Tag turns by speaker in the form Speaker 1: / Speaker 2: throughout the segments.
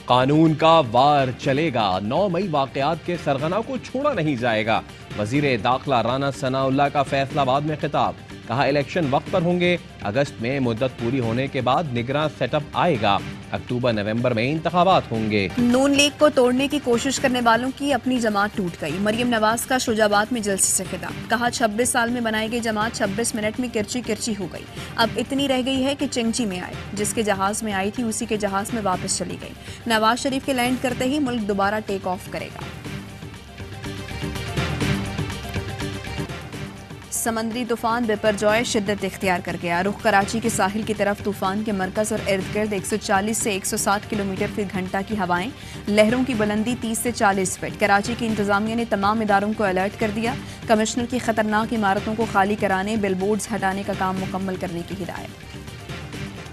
Speaker 1: कानून का वार चलेगा। 9 मई वाकयात के सरगना को छोड़ा नहीं जाएगा। वजीर दाखिला राना सनाउल्लाह का फैसलाबाद में खिताब। कहा इलेक्शन वक्त पर होंगे। अगस्त में मुद्दत पूरी होने के बाद निगरान सेटअप आएगा। अक्टूबर नवंबर में इंतखाबात होंगे।
Speaker 2: नून लीग को तोड़ने की कोशिश करने वालों की अपनी जमात टूट गई। मरियम नवाज का शुजाबाद में जलसे से खिताब। कहा 26 साल में बनाई गई जमात 26 मिनट में किरची किरची हो गई। अब इतनी रह गई है कि चिंगची में आए। जिसके जहाज में आई थी उसी के जहाज में वापस चली गई। नवाज शरीफ के लैंड करते ही मुल्क दोबारा टेक ऑफ करेगा। समंदरी तूफान बिपरजॉय शिद्दत इख्तियार कर गया। रुख कराची के साहिल की तरफ तूफान के मरकज और इर्द गिर्द 140 से 160 किलोमीटर फी घंटा की हवाएं। लहरों की बुलंदी 30 से 40 फीट। कराची की इंतजामिया ने तमाम इदारों को अलर्ट कर दिया। कमिश्नर की खतरनाक इमारतों को खाली कराने, बिलबोर्ड्स हटाने का काम मुकम्मल करने की हिदायत।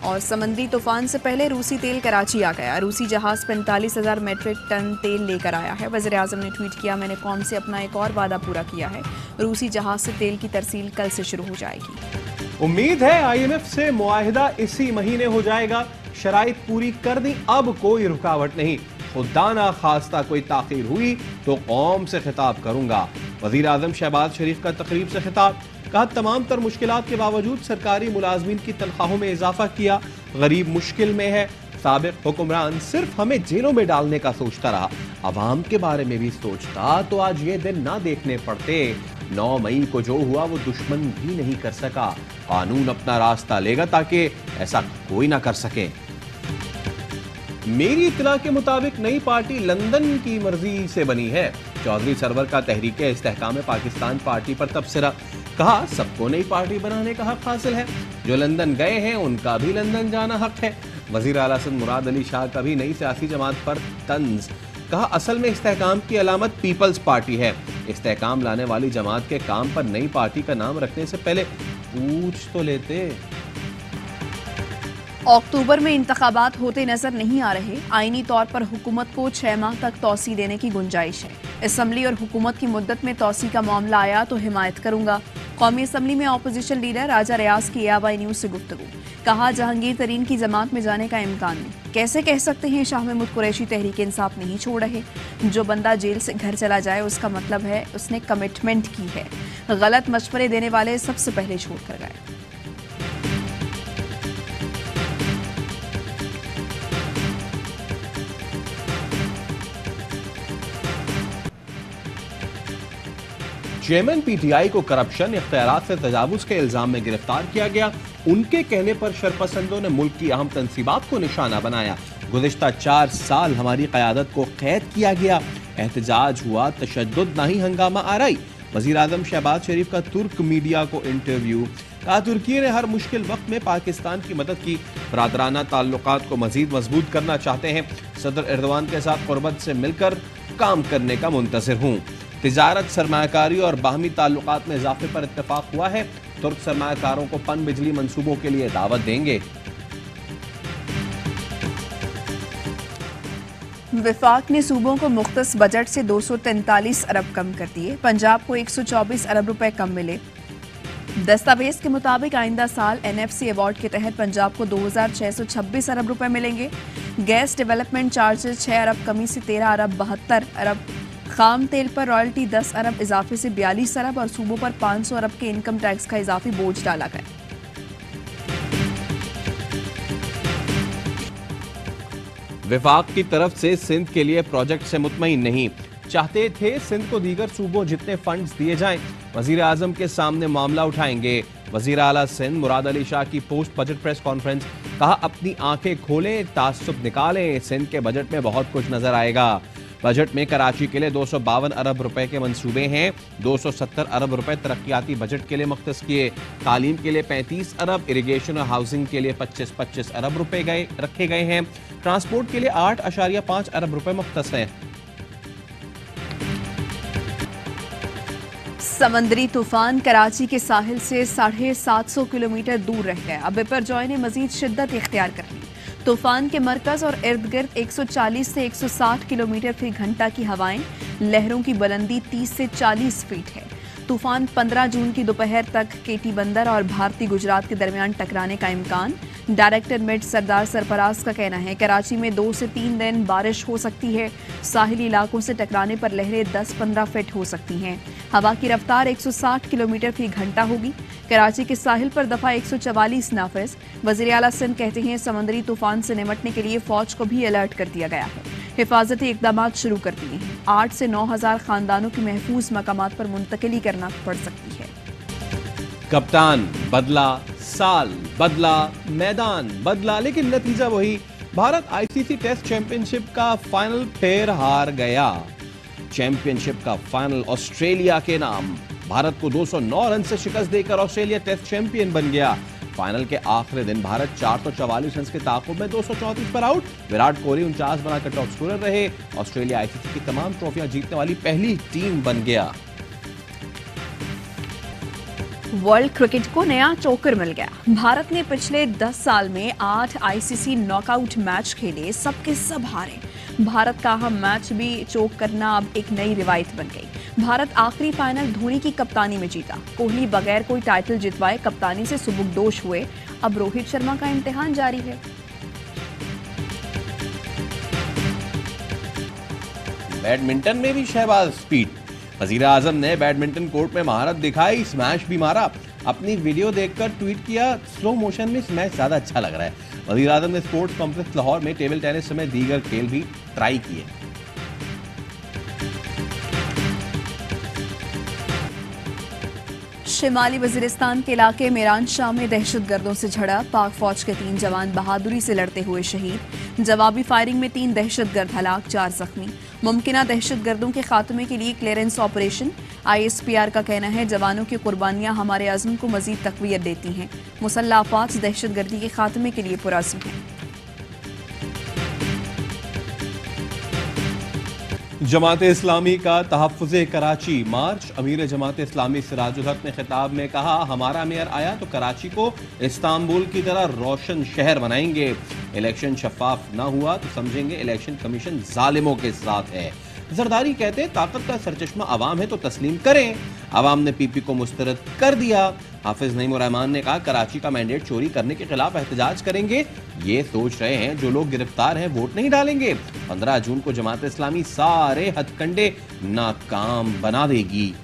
Speaker 2: और समंदरी तूफान से पहले रूसी तेल कराची आ गया। रूसी जहाज 45,000 मेट्रिक टन तेल लेकर आया है। वज़ीर आज़म ने ट्वीट किया, मैंने कौम से अपना एक और वादा पूरा किया है। रूसी जहाज से तेल की तरसील कल से शुरू हो जाएगी।
Speaker 1: उम्मीद है IMF से मुआहिदा इसी महीने हो जाएगा। शराइत पूरी कर दी, अब कोई रुकावट नहीं। खुदा ना खास्ता कोई ताखीर हुई तो कौम से खिताब करूंगा। वज़ीर आज़म शहबाज शरीफ का तकरीब से खिताब। कहा तमाम तर मुश्किलात के बावजूद सरकारी मुलाजमीन की तनख्वाहों में इजाफा किया। गरीब मुश्किल में है। साबिक हुक्मरान सिर्फ हमें जेलों में डालने का सोचता रहा। अवाम के बारे में भी सोचता तो आज ये दिन ना देखने पड़ते। 9 मई को जो हुआ वो दुश्मन भी नहीं कर सका। कानून अपना रास्ता लेगा ताकि ऐसा कोई ना कर सके। मेरी इत्तला के मुताबिक नई पार्टी लंदन की मर्जी से बनी है। चौधरी सरवर का तहरीके इस्तेहकाम पाकिस्तान पार्टी पर तबसरा। कहा सबको नई पार्टी बनाने का हक हासिल है। जो लंदन गए हैं उनका भी लंदन जाना हक है। वजीर आला सिंध मुराद अली शाह का भी नई सियासी जमात पर तंज। कहा असल में इस्तेहकाम की अलामत पीपल्स पार्टी है। इस्तेहकाम लाने वाली जमात के काम पर नई पार्टी का नाम रखने से पहले पूछ तो लेते।
Speaker 2: अक्टूबर में इंतखाबात होते नजर नहीं आ रहे। आईनी तौर पर हुकूमत को 6 माह तक तौसी देने की गुंजाइश है। असम्बली और हुकूमत की मुद्दत में तौसी का मामला आया तो हिमायत करूंगा। कौमी असम्बली में अपोजिशन लीडर राजा रियाज की ABI न्यूज से गुफ्तगू। कहा जहांगीर तरीन की जमात में जाने का इम्कान नहीं। कैसे कह सकते हैं शाह महमूद कुरैशी तहरीक इंसाफ नहीं छोड़ रहे। जो बंदा जेल से घर चला जाए उसका मतलब है उसने कमिटमेंट की है। गलत मशवरे देने वाले सबसे पहले छोड़ कर गए।
Speaker 1: चेयरमैन PTI को करप्शन इख्तियारात से तजावुज के इल्जाम में गिरफ्तार किया गया। उनके कहने पर शरपसंदों ने मुल्क की अहम तंसीबात को निशाना बनाया। गुज़िश्ता 4 साल हमारी क़यादत को कैद किया गया। एहतजाज हुआ, तशद्दुद नहीं हंगामा आराई। वज़ीर आज़म शहबाज शरीफ का तुर्क मीडिया को इंटरव्यू। कहा तुर्की ने हर मुश्किल वक्त में पाकिस्तान की मदद की। बरादराना ताल्लुकात को मजीद मजबूत करना चाहते हैं। सदर एर्दोआन के साथ कुर्बत से मिलकर काम करने का मुंतज़िर हूँ। तिजारत, सरमायाकारी और बाहमी ताल्लुकात में इजाफे पर इत्तेफाक हुआ है। तुर्क सरमायाकारों को पन बिजली मंसूबों के लिए दावत देंगे।
Speaker 2: विफाक ने सूबों को मुख्तस बजट से 243 अरब कम कर दिए। पंजाब को 124 अरब रुपए कम मिले। दस्तावेज के मुताबिक आइंदा साल NFC अवार्ड के तहत पंजाब को 2626 अरब रुपए मिलेंगे। गैस डेवलपमेंट चार्जेस 6 अरब कमी से 13 अरब 72 अरब। खाम तेल पर रॉयल्टी 10 अरब इजाफे से 42 अरब और सूबों पर 500 अरब के इनकम टैक्स का इजाफी बोझ डाला गया।
Speaker 1: विफाक की तरफ से सिंध के लिए प्रोजेक्ट से मुतमईन नहीं। चाहते थे सिंध को दीगर सूबों जितने फंड्स दिए जाएं। वजीर आजम के सामने मामला उठाएंगे। वजीर आला सिंध मुराद अली शाह की पोस्ट बजट प्रेस कॉन्फ्रेंस। कहा अपनी आंखें खोलें, तासुब निकालें। सिंध के बजट में बहुत कुछ नजर आएगा। बजट में कराची के लिए 252 अरब रुपए के मंसूबे हैं। 270 अरब रुपए तरक्याती बजट के लिए मुख्तस किए। तालीम के लिए 35 अरब, इरिगेशन और हाउसिंग के लिए 25-25 अरब रुपए रखे गए हैं। ट्रांसपोर्ट के लिए 8.5 अरब रुपए मुख्तस हैं।
Speaker 2: समंदरी तूफान कराची के साहिल से 750 किलोमीटर दूर रह गया। अब बिपरजॉय ने मजीद शिद्दत इख्तियार कर ली। तूफान के मरकज और इर्द गिर्द 140 से 160 किलोमीटर फी घंटा की हवाएं। लहरों की बुलंदी 30 से 40 फीट है। तूफान 15 जून की दोपहर तक केटी बंदर और भारतीय गुजरात के दरमियान टकराने का इम्कान। डायरेक्टर मिड सरदार सरफराज का कहना है कराची में 2 से 3 दिन बारिश हो सकती है। साहिली इलाकों से टकराने पर लहरें 10-15 फीट हो सकती हैं। हवा की रफ्तार 160 किलोमीटर फी घंटा होगी। कराची के साहिल पर दफा 144 नाफिज। वज़ीर आला सिंध कहते हैं समंदरी तूफान से निपटने के लिए फौज को भी अलर्ट कर दिया गया है। हिफाजती इकदाम शुरू कर दिए हैं। 8 से 9 हजार खानदानों की महफूज मकामात पर मुंतकिली करना पड़ सकती है।
Speaker 1: कप्तान बदला, साल बदला, मैदान बदला, लेकिन नतीजा वही। भारत आईसीसी टेस्ट चैंपियनशिप का फाइनल फिर हार गया। चैंपियनशिप का फाइनल ऑस्ट्रेलिया के नाम। भारत को 209 रन से शिकस्त देकर ऑस्ट्रेलिया टेस्ट चैंपियन बन गया। फाइनल के आखिरी दिन भारत 444 रन के ताक़ुब में 234 पर आउट। विराट कोहली 49 बनाकर टॉप स्कोरर रहे। ऑस्ट्रेलिया आईसीसी की तमाम ट्रॉफियां जीतने वाली पहली टीम बन गया।
Speaker 2: वर्ल्ड क्रिकेट को नया चोकर मिल गया। भारत ने पिछले 10 साल में 8 आईसीसी नॉकआउट मैच खेले, सबके सब हारे। भारत का अहम मैच भी चोक करना अब एक नई रिवायत बन गई। भारत आखिरी फाइनल धोनी की कप्तानी में जीता। कोहली बगैर कोई टाइटल जितवाए कप्तानी से सुबुकदोश हुए। अब रोहित शर्मा का इम्तिहान जारी है।
Speaker 1: बैडमिंटन में भी शहबाज स्पीड। वजीर आजम ने बैडमिंटन कोर्ट में महारत दिखाई, स्मैश भी मारा। अपनी वीडियो देखकर ट्वीट किया, स्लो मोशन में स्मैश ज्यादा अच्छा लग रहा है। वजीर आजम ने स्पोर्ट्स कॉम्प्लेक्स लाहौर में टेबल टेनिस समेत दीगर खेल भी ट्राई किए।
Speaker 2: शिमाली वजीरिस्तान के इलाके मेरान शाह में दहशतगर्दों से झड़प। पाक फौज के 3 जवान बहादुरी से लड़ते हुए शहीद। जवाबी फायरिंग में 3 दहशतगर्द हलाक, 4 जख्मी। मुमकिना दहशतगर्दों के खात्मे के लिए क्लियरेंस ऑपरेशन। ISPR का कहना है जवानों की कुर्बानियां हमारे अज़्म को मजीद तक़वियत देती हैं। मुसल्लह अफ़वाज दहशतगर्दी के खात्मे के लिए पुरअज़्म हैं।
Speaker 1: जमात इस्लामी का तहफ़्फ़ुज़े कराची मार्च। अमीर जमात इस्लामी सिराजुल हक ने खिताब में कहा, हमारा मेयर आया तो कराची को इस्तांबुल की तरह रोशन शहर बनाएंगे। इलेक्शन शफाफ ना हुआ तो समझेंगे इलेक्शन कमीशन जालिमों के साथ है। जरदारी कहते ताकत का सरचश्मा अवाम है तो तस्लीम करें। अवाम ने PP को मुस्तरद कर दिया। हाफिज नईमुर रहमान ने कहा कराची का मैंडेट चोरी करने के खिलाफ एहतजाज करेंगे। ये सोच रहे हैं जो लोग गिरफ्तार हैं वोट नहीं डालेंगे। 15 जून को जमात इस्लामी सारे हथकंडे नाकाम बना देगी।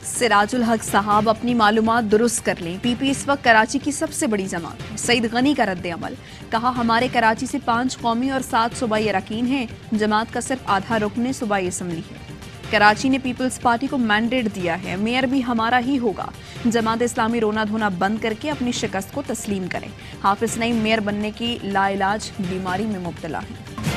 Speaker 2: सिराजुल हक साहब अपनी मालूमात दुरुस्त कर लें। PP इस वक्त कराची की सबसे बड़ी जमात है। सईद गनी का रद्द अमल। कहा हमारे कराची से 5 कौमी और 7 सूबाई अरकान हैं। जमात का सिर्फ आधा रुकन सूबाई असम्बली है। कराची ने पीपल्स पार्टी को मैंडेट दिया है, मेयर भी हमारा ही होगा। जमात इस्लामी रोना धोना बंद करके अपनी शिकस्त को तस्लीम करें। हाफिज नईम मेयर बनने की लाइलाज बीमारी में मुब्तला है।